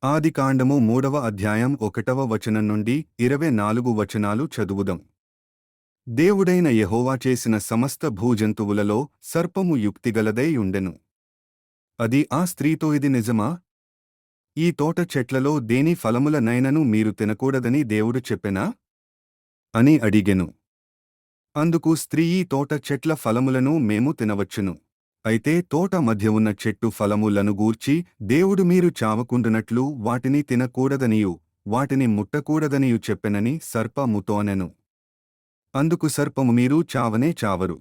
ఆదికాండము 3వ అధ్యాయం 1వ వచనం నుండి 24 వచనాలు చదువుదాం. దేవుడైన యెహోవా చేసిన సమస్త భూజంతువులలో సర్పము యుక్తిగలదై ఉండెను. అది ఆ స్త్రీతో, ఇది నిజమా? ఈ తోట చెట్లలో దేని ఫలములనైనను మీరు తినకూడదని దేవుడు చెప్పెనా? అని అడిగెను. అందుకు స్త్రీ, ఈ తోట చెట్ల ఫలములను మేము తినవచ్చును. అయితే తోట మధ్య ఉన్న చెట్టు ఫలములను గూర్చి దేవుడు మీరు చావకుండునట్లు వాటిని తినకూడదనియు వాటిని ముట్టకూడదనియు చెప్పెనని సర్పముతో అనెను. అందుకు సర్పము, మీరు చావనే చావరు.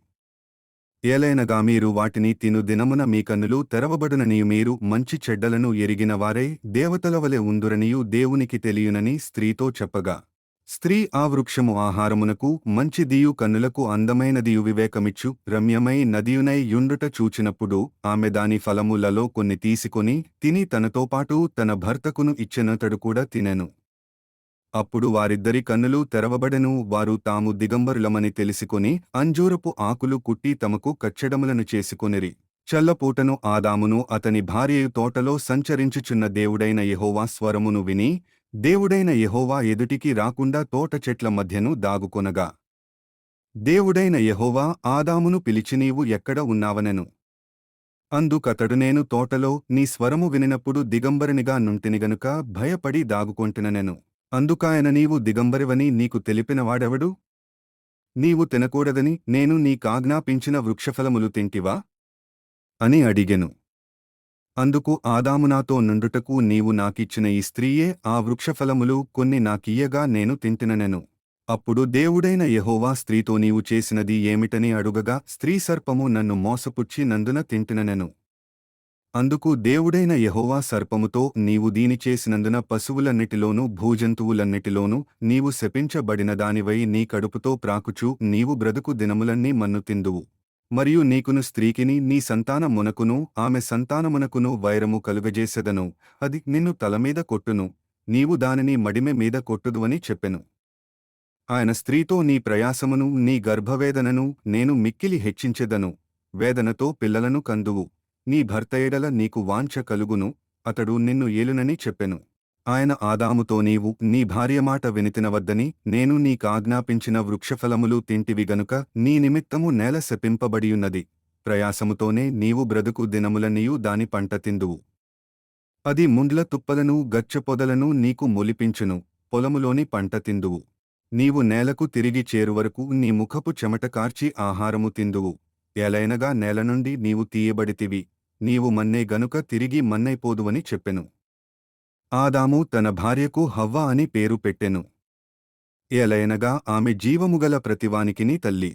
ఏలైనగా మీరు వాటిని తిను దినమున మీ కన్నులు తెరవబడుననియు మీరు మంచి చెడ్డలను ఎరిగినవారై దేవతలవలె ఉందురనియు దేవునికి తెలియునని స్త్రీతో చెప్పగా, స్త్రీ ఆ వృక్షము ఆహారమునకు మంచిదియు కన్నులకు అందమైనదియు వివేకమిచ్చు రమ్యమై నదియునై యుండుట చూచినప్పుడు ఆమె దాని ఫలములలో కొన్ని తీసుకొని తిని తనతోపాటు తన భర్తకును ఇచ్చెనతడు కూడా తినెను. అప్పుడు వారిద్దరి కన్నులు తెరవబడెను. వారు తాము దిగంబరులమని తెలిసికొని అంజూరపు ఆకులు కుట్టి తమకు కచ్చెడములను చేసుకొనిరి. చల్లపూటను ఆదామును అతని భార్యయు తోటలో సంచరించుచున్న దేవుడైన యెహోవా స్వరమును విని, దేవుడైన యెహోవా ఎదుటికి రాకుండా తోట చెట్ల మధ్యను దాగుకొనగా, దేవుడైన యెహోవా ఆదామును పిలిచి, నీవు ఎక్కడ ఉన్నావనెను. అందుకతడు, నేను తోటలో నీ స్వరము వినినప్పుడు దిగంబరినిగా నుంటిని గనుక భయపడి దాగుకొంటిననెను. అందుకాయన, నీవు దిగంబరివని నీకు తెలిపినవాడెవడు? నీవు తినకూడదని నేను నీకాజ్ఞాపించిన వృక్షఫలములు తింటివా అని అడిగెను. అందుకు ఆదాము, నాతో నుండుటకు నీవు నాకిచ్చిన ఈ స్త్రీయే ఆ వృక్షఫలములు కొన్ని నాకియ్యగా నేను తింటిననెను. అప్పుడు దేవుడైన యెహోవా స్త్రీతో, నీవు చేసినది ఏమిటని అడుగగా, స్త్రీ, సర్పము నన్ను మోసపుచ్చి నందున తింటిననెను. అందుకు దేవుడైన యెహోవా సర్పముతో, నీవు దీని చేసినందున పశువులన్నిటిలోనూ భూజంతువులన్నిటిలోనూ నీవు శపించబడిన దానివై నీ కడుపుతో ప్రాకుచు నీవు బ్రతుకు దినములన్నీ మన్ను తిందువు. మరియు నీకును స్త్రీకిని నీ సంతానమునకును ఆమె సంతానమునకును వైరము కలుగజేసెదను. అది నిన్ను తలమీద కొట్టును, నీవు దానిని మడిమె మీద కొట్టుదువని చెప్పెను. ఆయన స్త్రీతో, నీ ప్రయాసమును నీ గర్భవేదనను నేను మిక్కిలి హెచ్చించెదను. వేదనతో పిల్లలను కందువు. నీ భర్త ఎడల నీకు వాంఛ కలుగును, అతడు నిన్ను ఏలునని చెప్పెను. ఆయన ఆదాముతో, నీవు నీ భార్య మాట వినితినవద్దని నేను నీకాజ్ఞాపించిన వృక్షఫలములు తింటివి గనుక నీ నిమిత్తము నేల శపింపబడియున్నది. ప్రయాసముతోనే నీవు బ్రతుకు దినములన్నీయు దాని పంట తిందువు. అది ముండ్ల తుప్పలను గచ్చపొదలను నీకు మొలిపించును, పొలములోని పంట తిందువు. నీవు నేలకు తిరిగి చేరువరకు నీ ముఖపు చెమట కార్చి ఆహారము తిందువు. ఏలైనగా నేల నుండి నీవు తీయబడితివి, నీవు మన్నే గనుక తిరిగి మన్నైపోదువని చెప్పెను. ఆదాము తన భార్యకు హవ్వ అని పేరు పెట్టెను. ఏలైనగా ఆమె జీవముగల ప్రతివానికిని తల్లి.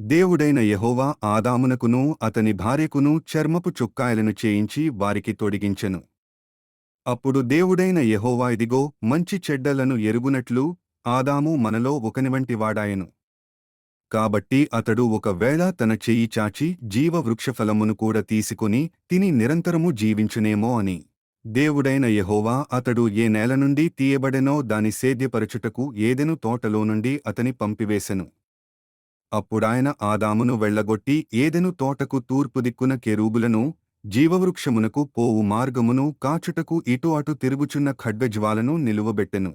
దేవుడైన యెహోవా ఆదామునకును అతని భార్యకును చర్మపు చుక్కాయలను చేయించి వారికి తొడిగించెను. అప్పుడు దేవుడైన యెహోవా, ఇదిగో, మంచి చెడ్డలను ఎరుగునట్లు ఆదాము మనలో ఒకనివంటివాడాయెను. కాబట్టి అతడు ఒకవేళ తన చెయ్యి చాచి జీవవృక్షఫలమును కూడా తీసుకుని తిని నిరంతరము జీవించునేమో అని. దేవుడైన యెహోవా అతడు ఏ నేల నుండి తీయబడెనో దాని సేద్యపరచుటకు ఏదెను తోటలో నుండి అతని పంపివేశెను. అప్పుడాయన ఆదామును వెళ్లగొట్టి ఏదెను తోటకు తూర్పు దిక్కున కెరూబులను, జీవవృక్షమునకు పోవు మార్గమును కాచుటకు ఇటు అటు తిరుగుచున్న ఖడ్గజ్వాలను నిలువబెట్టెను.